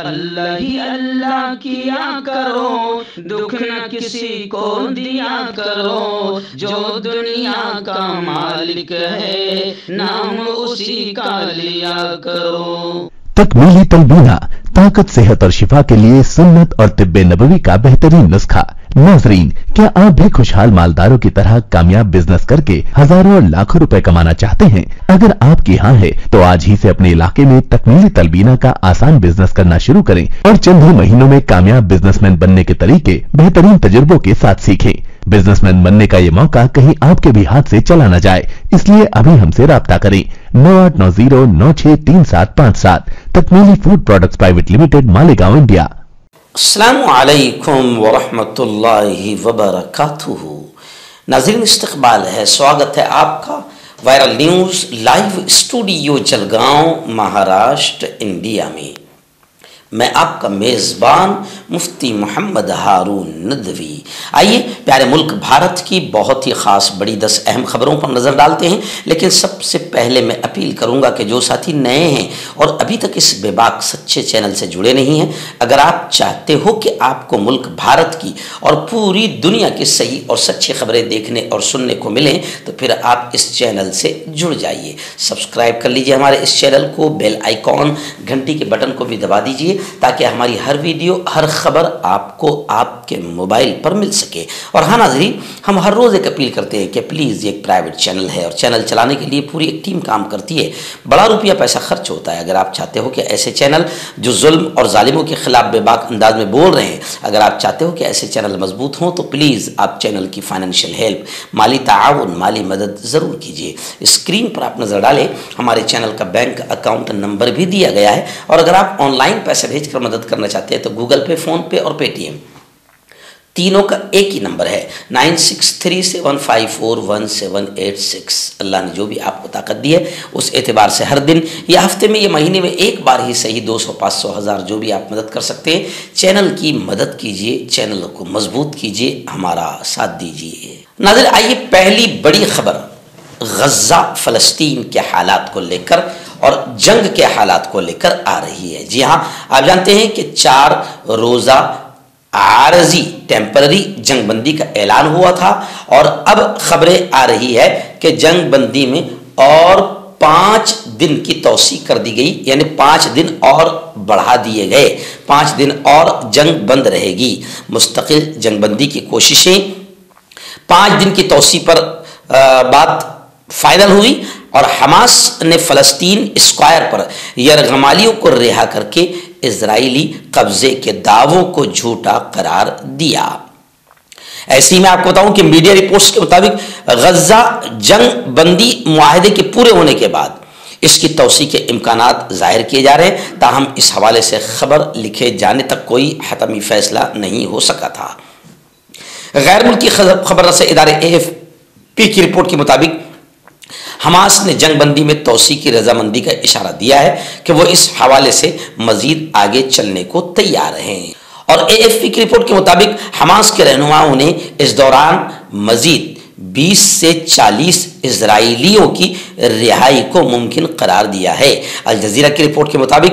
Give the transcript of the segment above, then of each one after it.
اللہ ہی اللہ کیا کرو، دکھ نہ کسی کو دیا کرو، جو دنیا کا مالک ہے نام اسی کا لیا کرو۔ تکمیلی تلبینہ طاقت، صحت اور شفا کے لیے سنت اور طب نبوی کا بہترین نسخہ۔ ناظرین، کیا آپ بھی خوشحال مالداروں کی طرح کامیاب بزنس کر کے ہزاروں اور لاکھوں روپے کمانا چاہتے ہیں؟ اگر آپ کی ہاں ہے تو آج ہی سے اپنے علاقے میں تکمیلی تلبینہ کا آسان بزنس کرنا شروع کریں اور چند ہی مہینوں میں کامیاب بزنس مین بننے کے طریقے بہترین تجربوں کے ساتھ سیکھیں۔ بزنس مین بننے کا یہ موقع کہیں آپ کے بھی ہاتھ سے چلا نہ جائے، اس لیے ابھی ہم سے رابطہ کریں۔ 9890963757 Takmili food products private limited, Malegaon, India. السلام علیکم ورحمۃ اللہ وبرکاتہ۔ ناظرین، استقبال ہے، سواگت ہے آپ کا viral news live studio Jalgaon, Maharashtra, India میں۔ میں آپ کا میزبان مفتی محمد ہارون ندوی۔ آئیے پیارے ملک بھارت کی بہت ہی خاص بڑی 10 اہم خبروں پر نظر ڈالتے ہیں، لیکن سب سے پہلے میں اپیل کروں گا کہ جو ساتھی نئے ہیں اور ابھی تک اس بے باک سچے چینل سے جڑے نہیں ہیں، اگر آپ چاہتے ہو کہ آپ کو ملک بھارت کی اور پوری دنیا کی صحیح اور سچی خبریں دیکھنے اور سننے کو ملیں تو پھر آپ اس چینل سے جڑ جائیے، سبسکرائب کر لیجئے ہمارے اس چینل کو، بیل آئیکن گھنٹی کے بٹن کو بھی دبا دیجئے تاکہ ہماری ہر ویڈیو، ہر خبر آپ کو آپ کے موبائل پر مل سکے۔ اور ہاں ناظرین، ہم ہر روز ایک اپیل کرتے ہیں کہ پلیز یہ ایک پرائیویٹ چینل ہے اور چینل چلانے کے لیے پوری ایک ٹیم کام کرتی ہے، بڑا روپیہ پیسہ خرچ ہوتا ہے۔ اگر آپ چاہتے ہو کہ ایسے چینل جو ظلم اور ظالموں کے خلاف بے باک انداز میں بول رہے ہیں، اگر آپ چاہتے ہو کہ ایسے چینل مضبوط ہوں تو پلیز آپ چینل کی فائنینشیل ہیلپ، مالی تعاون، مالی مدد ضرور کیجیے۔ اسکرین پر آپ نظر ڈالیں، ہمارے چینل کا بینک اکاؤنٹ نمبر بھی دیا گیا ہے، اور اگر آپ آن لائن پیسے بھیج کر مدد کرنا چاہتے ہیں تو گوگل پے، فون پے اور پے ٹی ایم تینوں کا ایک ہی نمبر ہے، 9637541786۔ اللہ نے جو بھی آپ کو طاقت دی ہے اس اعتبار سے ہر دن یا ہفتے میں یا مہینے میں ایک بار ہی صحیح 200، 500، 1000 جو بھی آپ مدد کر سکتے ہیں، چینل کی مدد کیجیے، چینل کو مضبوط کیجیے، ہمارا ساتھ دیجیے۔ ناظرین، آئیے پہلی بڑی خبر غزہ فلسطین کے حالات کو لے کر اور جنگ کے حالات کو لے کر آ رہی ہے۔ جی ہاں، آپ جانتے ہیں کہ 4 روزہ عارضی ٹیمپرری جنگ بندی کا اعلان ہوا تھا، اور اب خبریں آ رہی ہے کہ جنگ بندی میں اور 5 دن کی توسیع کر دی گئی، یعنی 5 دن اور بڑھا دیے گئے، 5 دن اور جنگ بند رہے گی۔ مستقل جنگ بندی کی کوششیں 5 دن کی توسیع پر بات فائنل ہوئی، اور حماس نے فلسطین اسکوائر پر یرغمالیوں کو رہا کر کے اسرائیلی قبضے کے دعووں کو جھوٹا قرار دیا۔ ایسے ہی میں آپ کو بتاؤں کہ میڈیا رپورٹس کے مطابق غزہ جنگ بندی معاہدے کے پورے ہونے کے بعد اس کی توسیع کے امکانات ظاہر کیے جا رہے ہیں، تاہم اس حوالے سے خبر لکھے جانے تک کوئی حتمی فیصلہ نہیں ہو سکا تھا۔ غیر ملکی خبر رساں ادارے AFP کی رپورٹ کے مطابق حماس نے جنگ بندی میں توسیع کی رضامندی کا اشارہ دیا ہے کہ وہ اس حوالے سے مزید آگے چلنے کو تیار ہیں، اور AFP کی رپورٹ کے مطابق حماس کے رہنماؤں نے اس دوران مزید 20 سے 40 اسرائیلیوں کی رہائی کو ممکن قرار دیا ہے۔ الجزیرہ کی رپورٹ کے مطابق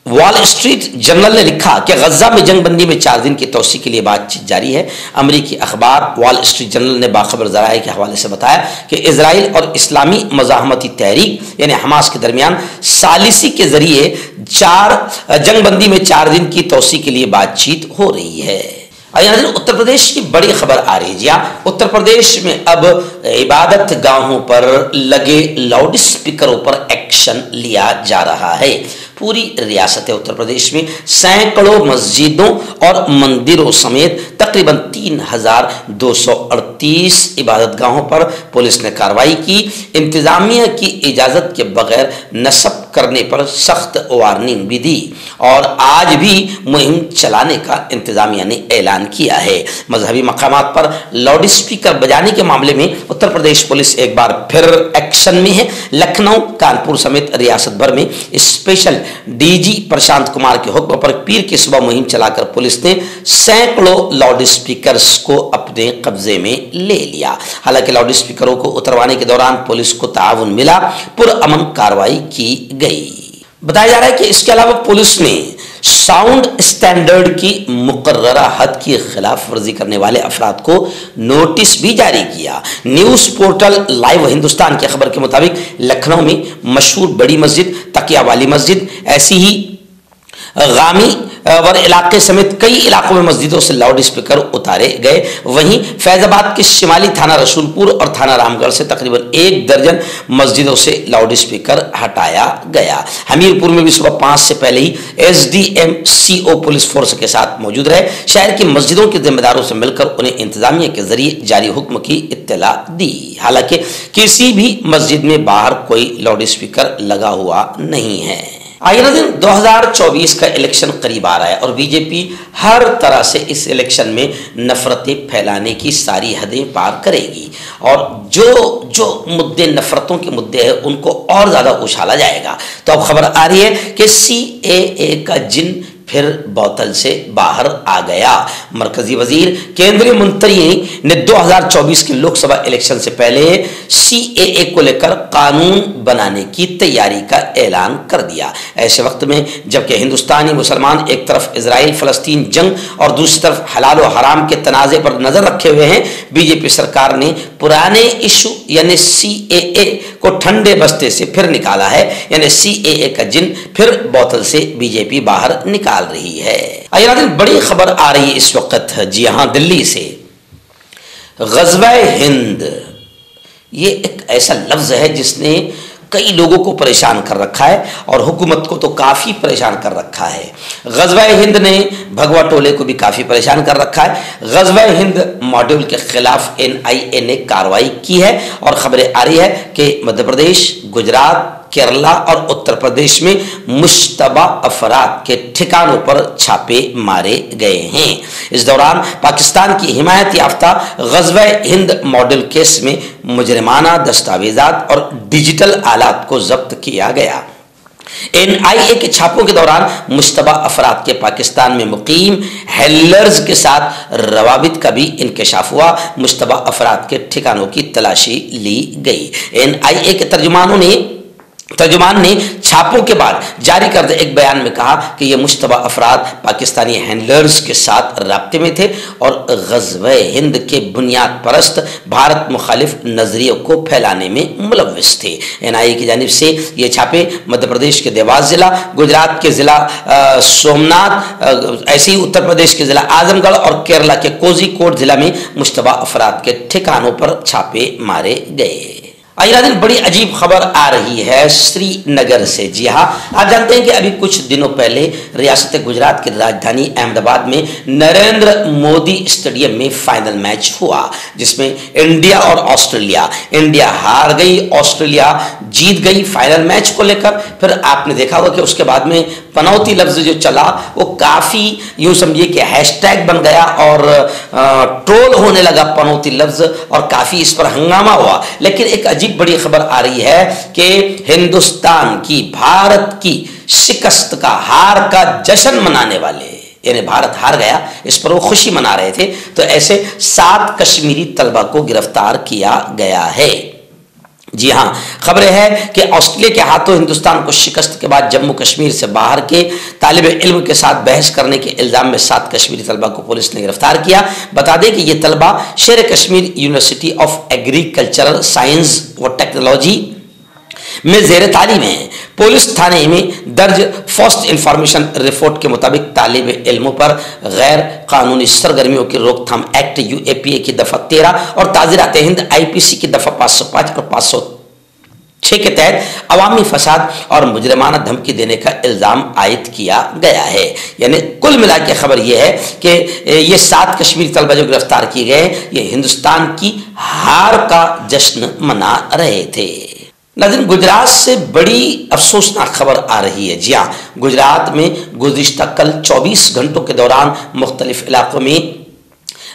وال اسٹریٹ جرنل نے لکھا کہ غزہ میں جنگ بندی میں 4 دن کی توسیع کے لیے بات چیت جاری ہے۔ امریکی اخبار وال اسٹریٹ جرنل نے باخبر ذرائع کے حوالے سے بتایا کہ اسرائیل اور اسلامی مزاحمتی تحریک یعنی حماس کے درمیان ثالثی کے ذریعے جنگ بندی میں 4 دن کی توسیع کے لیے بات چیت ہو رہی ہے۔ اتر پردیش کی بڑی خبر آ رہی ہے۔ جی ہاں، اتر پردیش میں اب عبادت گاہوں پر لگے لاؤڈ اسپیکروں پر ایکشن لیا جا رہا ہے۔ پوری ریاست اتر پردیش میں سینکڑوں مسجدوں اور مندروں سمیت تقریباً 3238 عبادت گاہوں پر پولیس نے کارروائی کی۔ انتظامیہ کی اجازت کے بغیر نصب کرنے پر سخت وارننگ بھی دی، اور آج بھی مہم چلانے کا انتظامیہ نے اعلان کیا ہے۔ مذہبی مقامات پر لاؤڈ اسپیکر بجانے کے معاملے میں اتر پردیش پولیس ایک بار پھر ایکشن میں ہے۔ لکھنؤ، کانپور سمیت ریاست بھر میں اسپیشل DG پرشانت کمار کے حکم پر پیر کی صبح مہم چلا کر پولیس نے سینکڑوں لاؤڈ اسپیکرز کو اپنے قبضے میں لے لیا۔ حالانکہ لاؤڈ اسپیکروں کو اتروانے کے دوران پولیس کو تعاون ملا، پرامن کارروائی کی گئی۔ बताया जा रहा है कि इसके अलावा पुलिस ने साउंड स्टैंडर्ड की मुकर्ररा हद की खिलाफ वर्जी करने वाले अफराद को नोटिस भी जारी किया। न्यूज पोर्टल लाइव हिंदुस्तान की खबर के मुताबिक लखनऊ में मशहूर बड़ी मस्जिद तकिया वाली मस्जिद, ऐसी ही गामी वर इलाके समेत कई इलाकों में मस्जिदों से लाउड स्पीकर उतारे गए। वहीं फैजाबाद के शिमाली थाना रसूलपुर और थाना रामगढ़ से तकरीबन 1 दर्जन मस्जिदों से लाउड स्पीकर हटाया गया। हमीरपुर में भी सुबह 5 से पहले ही SDM CO पुलिस फोर्स के साथ मौजूद रहे। शहर की मस्जिदों के जिम्मेदारों से मिलकर उन्हें इंतजामिया के जरिए जारी हुक्म की इत्तला दी। हालांकि किसी भी मस्जिद में बाहर कोई लाउड स्पीकर लगा हुआ नहीं है। आगे दिन 2024 का इलेक्शन करीब आ रहा है और बीजेपी हर तरह से इस इलेक्शन में नफरतें फैलाने की सारी हदें पार करेगी और जो मुद्दे नफरतों के मुद्दे हैं उनको और ज्यादा उछाला जाएगा। तो अब खबर आ रही है कि CAA का जिन फिर बोतल से बाहर आ गया। मरकजी वजीर केंद्रीय मंत्री ने 2024 के लोकसभा इलेक्शन से पहले CAA को लेकर कानून बनाने की तैयारी का ऐलान कर दिया। ऐसे वक्त में जबकि हिंदुस्तानी मुसलमान एक तरफ इजराइल फलस्तीन जंग और दूसरी तरफ हलाल और हराम के तनाज़े पर नजर रखे हुए हैं, बीजेपी सरकार ने पुराने इशू यानी CAA को ठंडे बस्ते से फिर निकाला है। यानी CAA का जिन फिर बोतल से बीजेपी बाहर निकाल रही है। बड़ी खबर आ रही है इस वक्त, जी हां, दिल्ली से। ग़ज़वा-ए हिंद ये एक ऐसा लफ्ज है जिसने कई लोगों को परेशान कर रखा है और हुकूमत को तो काफी परेशान कर रखा है। ग़ज़वा-ए हिंद ने भगवा टोले को भी काफी परेशान कर रखा है। ग़ज़वा-ए हिंद मॉड्यूल के खिलाफ NIA ने कार्रवाई की है और खबरें आ रही है कि मध्य प्रदेश, गुजरात, केरला और उत्तर प्रदेश में मुश्तबा अफराद के ठिकानों पर छापे मारे गए हैं। इस दौरान पाकिस्तान की हिमायत याफ्ता ग़ज़वा-ए हिंद मॉडल केस में मुजरिमाना दस्तावेजात और डिजिटल आलात को जब्त किया गया। NIA के छापों के दौरान मुश्तबा अफराद के पाकिस्तान में मुकीम हैंडलर्स के साथ रवाबित का भी इंकशाफ हुआ। मुश्तबा अफराद के ठिकानों की तलाशी ली गई। NIA के तर्जुमान ने छापों के बाद जारी करदे एक बयान में कहा कि ये मुश्तबा अफराद पाकिस्तानी हैंडलर्स के साथ राब्ते में थे और ग़ज़वा-ए हिंद के बुनियाद परस्त भारत मुखालिफ नजरियों को फैलाने में मुलव्विस थे। NIA की जानिब से ये छापे मध्य प्रदेश के देवास जिला, गुजरात के जिला सोमनाथ, ऐसे ही उत्तर प्रदेश के जिला आजमगढ़ और केरला के कोझिकोड जिला में मुश्तबा अफराद के ठिकानों पर छापे मारे गए। दिन बड़ी अजीब खबर आ रही है श्रीनगर से। जी हाँ, आप जानते हैं कि अभी कुछ दिनों पहले रियासत गुजरात की राजधानी अहमदाबाद में नरेंद्र मोदी स्टेडियम में फाइनल मैच हुआ जिसमें इंडिया और ऑस्ट्रेलिया, इंडिया हार गई, ऑस्ट्रेलिया जीत गई फाइनल मैच को लेकर। फिर आपने देखा होगा कि उसके बाद में पनौती लफ्ज जो चला वो काफी यूं समझिए कि हैशटैग बन गया और ट्रोल होने लगा पनौती लफ्ज और काफी इस पर हंगामा हुआ। लेकिन एक अजीब बड़ी खबर आ रही है कि हिंदुस्तान की, भारत की शिकस्त का, हार का जश्न मनाने वाले, यानी भारत हार गया इस पर वो खुशी मना रहे थे, तो ऐसे 7 कश्मीरी तलबा को गिरफ्तार किया गया है। जी हाँ, खबरें हैं कि ऑस्ट्रेलिया के हाथों हिंदुस्तान को शिकस्त के बाद जम्मू कश्मीर से बाहर के तालिब इल्म के साथ बहस करने के इल्जाम में 7 कश्मीरी तलबा को पुलिस ने गिरफ्तार किया। बता दें कि ये तलबा शेर Kashmir university of agricultural science व टेक्नोलॉजी में जेर तालीम है। पुलिस थाने में दर्ज फर्स्ट इंफॉर्मेशन रिपोर्ट के मुताबिक तालिब इल्मों पर गैर कानूनी सरगर्मियों की रोकथाम एक्ट UAPA की दफा 13 और ताज़ीरात हिंद IPC की दफा 505 और 506 के तहत अवामी फसाद और मुजरिमाना धमकी देने का इल्जाम आयद किया गया है। यानी कुल मिला के खबर यह है कि ये 7 कश्मीरी तलबा जो गिरफ्तार किए गए ये हिंदुस्तान की हार का जश्न मना रहे थे। नाज़रीन, गुजरात से बड़ी अफसोसनाक खबर आ रही है। जी हाँ, गुजरात में गुज़िश्ता कल 24 घंटों के दौरान मुख्तलिफ इलाकों में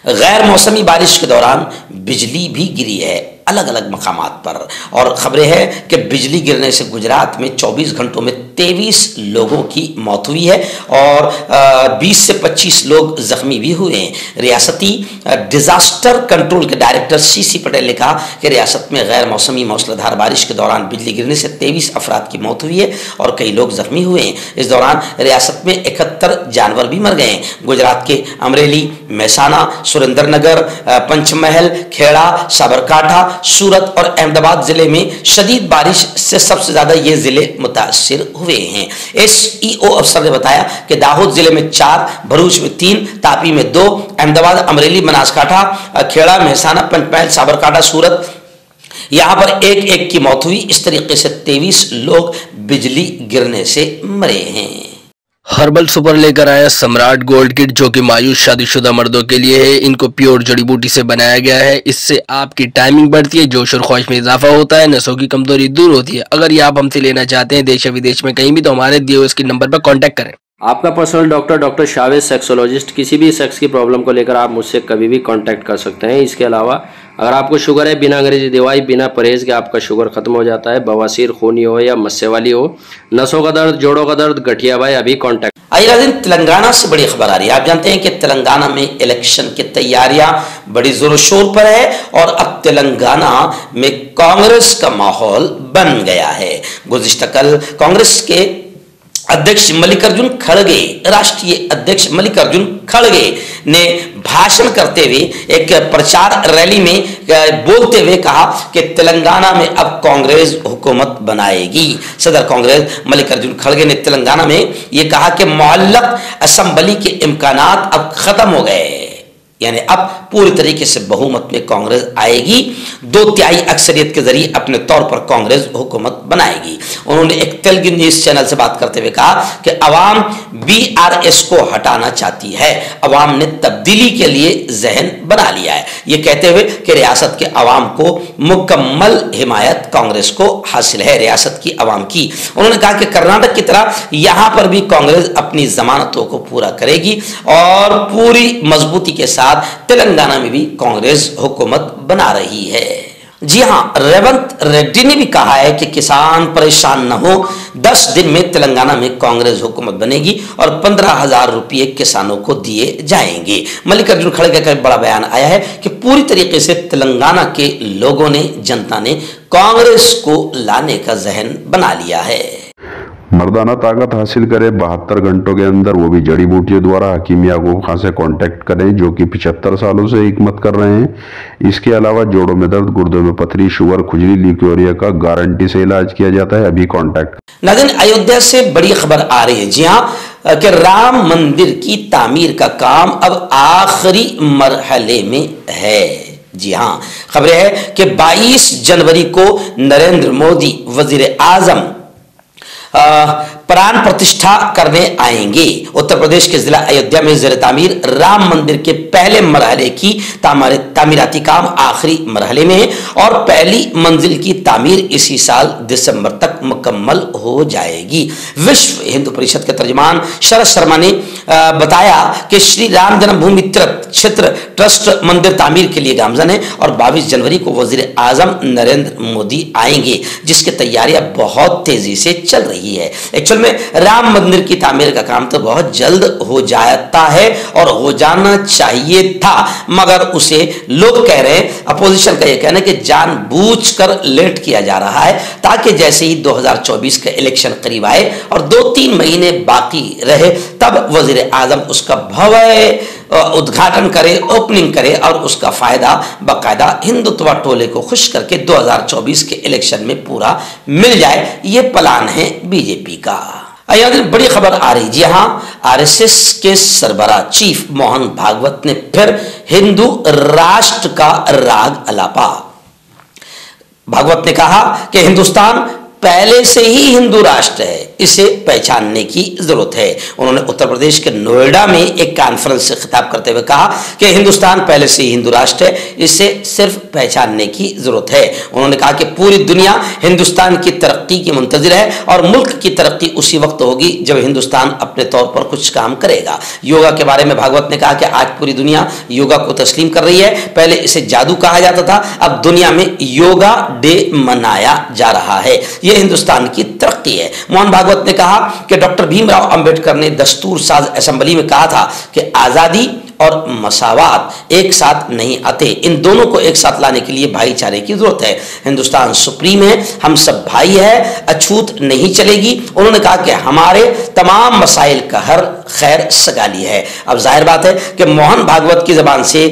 गैर मौसमी बारिश के दौरान बिजली भी गिरी है अलग अलग मकामात पर। और खबरें हैं कि बिजली गिरने से गुजरात में 24 घंटों में 23 लोगों की मौत हुई है और 20 से 25 लोग जख्मी भी हुए हैं। रियासती डिजास्टर कंट्रोल के डायरेक्टर सीसी पटेल ने कहा कि रियासत में गैर मौसमी मूसलाधार बारिश के दौरान बिजली गिरने से 23 अफराद की मौत हुई है और कई लोग जख्मी हुए हैं। इस दौरान रियासत में 71 जानवर भी मर गए हैं। गुजरात के अमरेली, महसाना, सुरेंद्रनगर, पंचमहल, खेड़ा, साबरकांठा, सूरत और अहमदाबाद जिले में शदीद बारिश से सबसे ज्यादा ये जिले मुतासिर हुए हैं। एसईओ अफसर ने बताया कि दाहोद जिले में 4, भरूच में 3, तापी में 2, अहमदाबाद, अमरेली, बनासकांठा, खेड़ा, महसाना, पंचमहल, साबरकांठा, सूरत यहां पर एक एक की मौत हुई। इस तरीके से 23 लोग बिजली गिरने से मरे हैं। हर्बल सुपर लेकर आया सम्राट गोल्ड किट, जो कि मायूस शादीशुदा मर्दों के लिए है। इनको प्योर जड़ी बूटी से बनाया गया है। इससे आपकी टाइमिंग बढ़ती है, जोश और ख्वाहिश में इजाफा होता है, नसों की कमजोरी दूर होती है। अगर ये आप हमसे लेना चाहते हैं देश या विदेश में कहीं भी, तो हमारे दिए हुए स्क्रीन नंबर पर कॉन्टैक्ट करें। आपका पर्सनल डॉक्टर शावेज सेक्सोलॉजिस्ट, किसी भी सेक्स की प्रॉब्लम को लेकर आप मुझसे कभी भी कांटेक्ट कर सकते हैं। इसके अलावा अगर आपको शुगर है, बिना अंग्रेजी दवाई, बिना परहेज के आपका शुगर खत्म हो जाता है, बवासीर, खूनी हो या मस्से वाली हो, नसों का दर्द, जोड़ों का दर्द, गठिया भाई, अभी कांटेक्ट। आइए दिन तेलंगाना से बड़ी खबर आ रही है। आप जानते हैं कि तेलंगाना में इलेक्शन की तैयारियां बड़ी जोरों शोर पर है और अब तेलंगाना में कांग्रेस का माहौल बन गया है। गुज़िश्ता कल कांग्रेस के अध्यक्ष मल्लिकार्जुन खड़गे, राष्ट्रीय अध्यक्ष मल्लिकार्जुन खड़गे ने भाषण करते हुए एक प्रचार रैली में बोलते हुए कहा कि तेलंगाना में अब कांग्रेस हुकूमत बनाएगी। सदर कांग्रेस मल्लिकार्जुन खड़गे ने तेलंगाना में यह कहा कि मुअल्लक असेंबली के इम्कानात अब खत्म हो गए, यानी अब पूरी तरीके से बहुमत में कांग्रेस आएगी, 2/3 अक्सरियत के जरिए अपने तौर पर कांग्रेस हुकूमत बनाएगी। उन्होंने एक तेलुगु न्यूज चैनल से बात करते हुए कहा कि अवाम बीआरएस को हटाना चाहती है, अवाम ने तब्दीली के लिए जहन बना लिया है। ये कहते हुए कि रियासत के अवाम को मुकम्मल हिमायत कांग्रेस को हासिल है, रियासत की अवाम की। उन्होंने कहा कि कर्नाटक की तरह यहां पर भी कांग्रेस अपनी जमानतों को पूरा करेगी और पूरी मजबूती के साथ तेलंगाना में भी कांग्रेस हुकूमत बना रही है। जी हां, रेवंत रेड्डी ने भी कहा है कि किसान परेशान न हो, 10 दिन में तेलंगाना में कांग्रेस हुकूमत बनेगी और 15,000 रुपये किसानों को दिए जाएंगे। मल्लिकार्जुन खड़गे का बड़ा बयान आया है कि पूरी तरीके से तेलंगाना के लोगों ने, जनता ने कांग्रेस को लाने का जहन बना लिया है। मर्दाना ताकत हासिल करे 72 घंटों के अंदर, वो भी जड़ी बूटियों द्वारा। हकीम याकूब खान से कांटेक्ट करें, जो कि 75 सालों से हिकमत कर रहे हैं। इसके अलावा जोड़ों में दर्द, गुर्दों में पथरी, शुगर, खुजली, ल्यूकेरिया का गारंटी से इलाज किया जाता है। अभी कांटेक्ट। नाज़रीन, अयोध्या से बड़ी खबर आ रही है। जी हाँ, कि राम मंदिर की तामीर का काम अब आखिरी मरहले में है। जी हाँ, खबर है कि 22 जनवरी को नरेंद्र मोदी वजीर आजम प्राण प्रतिष्ठा करने आएंगे। उत्तर प्रदेश के जिला अयोध्या में ज़ेर तामीर राम मंदिर के पहले मरहले की तामीराती काम आखिरी मरहले में है और पहली मंजिल की तामीर इसी साल दिसंबर तक मुकम्मल हो जाएगी। विश्व हिंदू परिषद के तर्जुमान शरद शर्मा ने बताया कि श्री राम जन्मभूमि तीर्थ क्षेत्र ट्रस्ट मंदिर तामीर के लिए गामजन है और 22 जनवरी को वजीर आजम नरेंद्र मोदी आएंगे, जिसकी तैयारियां बहुत तेजी से चल रही है। एक्चुअल में राम मंदिर की तामीर का काम तो बहुत जल्द हो जाता है और हो जाना चाहिए था, मगर उसे लोग कह रहे हैं, अपोजिशन का यह कहना है कि जानबूझकर लेट किया जा रहा है ताकि जैसे ही 2024 का इलेक्शन करीब आए और 2-3 महीने बाकी रहे तब वजीर आजम उसका भव्य उद्घाटन करे, ओपनिंग करे और उसका फायदा बाकायदा हिंदुत्व टोले को खुश करके 2024 के इलेक्शन में पूरा मिल जाए। ये प्लान है बीजेपी का। बड़ी खबर आ रही। जी हां, आरएसएस के सरबराह चीफ मोहन भागवत ने फिर हिंदू राष्ट्र का राग अलापा। भागवत ने कहा कि हिंदुस्तान पहले से ही हिंदू राष्ट्र है, इसे पहचानने की जरूरत है। उन्होंने उत्तर प्रदेश के नोएडा में एक कॉन्फ्रेंस से खिताब करते हुए कहा कि हिंदुस्तान पहले से ही हिंदू राष्ट्र है, इसे सिर्फ पहचानने की जरूरत है। उन्होंने कहा कि पूरी दुनिया हिंदुस्तान की तरक्की की मुंतजिर है और मुल्क की तरक्की उसी वक्त होगी जब हिंदुस्तान अपने तौर पर कुछ काम करेगा। योगा के बारे में भागवत ने कहा कि आज पूरी दुनिया योगा को तस्लीम कर रही है। पहले इसे जादू कहा जाता था, अब दुनिया में योगा डे मनाया जा रहा है। ये ये हिंदुस्तान की तरक्की है। मोहन भागवत ने कहा कि डॉक्टर भीमराव अंबेडकर ने दस्तूर साज असेंबली में कहा था कि आज़ादी और मसावात एक साथ नहीं आते, इन दोनों को एक साथ लाने के लिए भाईचारे की जरूरत है। हिंदुस्तान सुप्रीम है, हम सब भाई है, अछूत नहीं चलेगी। उन्होंने कहा कि हमारे तमाम मसाइल का हर खैर सगाली है। अब जाहिर बात है कि मोहन भागवत की जबान से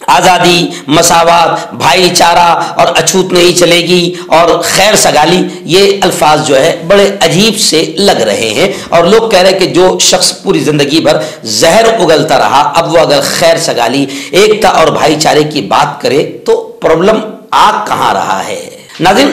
आज़ादी, मसावात, भाईचारा और अछूत नहीं चलेगी और खैर सगाली, ये अल्फाज जो है बड़े अजीब से लग रहे हैं और लोग कह रहे हैं कि जो शख्स पूरी जिंदगी भर जहर उगलता रहा, अब वो अगर खैर सगाली, एकता और भाईचारे की बात करे तो प्रॉब्लम आ कहाँ रहा है। नाज़रीन,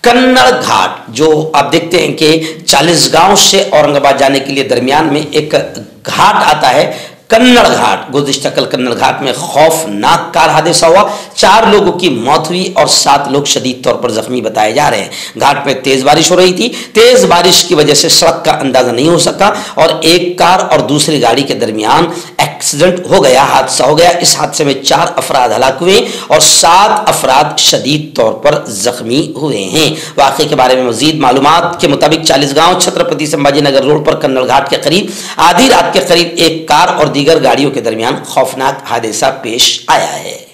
कन्नड़ घाट जो आप देखते हैं कि चालीसगांव से औरंगाबाद जाने के लिए दरमियान में एक घाट आता है, कन्नड़ घाट। गुज़िश्ता कल कन्नड़ घाट में खौफनाक कार हादसा हुआ, 4 लोगों की मौत हुई और 7 लोग शदीद तौर पर जख्मी बताए जा रहे हैं। घाट में तेज बारिश हो रही थी, तेज बारिश की वजह से सड़क का अंदाजा नहीं हो सका और एक कार और दूसरी गाड़ी के दरमियान एक्सीडेंट हो गया, हादसा हो गया। इस हादसे में 4 अफराद हलाक हुए और 7 अफराद शदीद तौर पर जख्मी हुए हैं। वाक़े के बारे में मजीद मालूमात के मुताबिक चालीसगांव छत्रपति संभाजी नगर रोड पर कन्नड़ घाट के करीब आधी रात के करीब एक कार और दीगर गाड़ियों के दरमियान खौफनाक हादसा पेश आया है।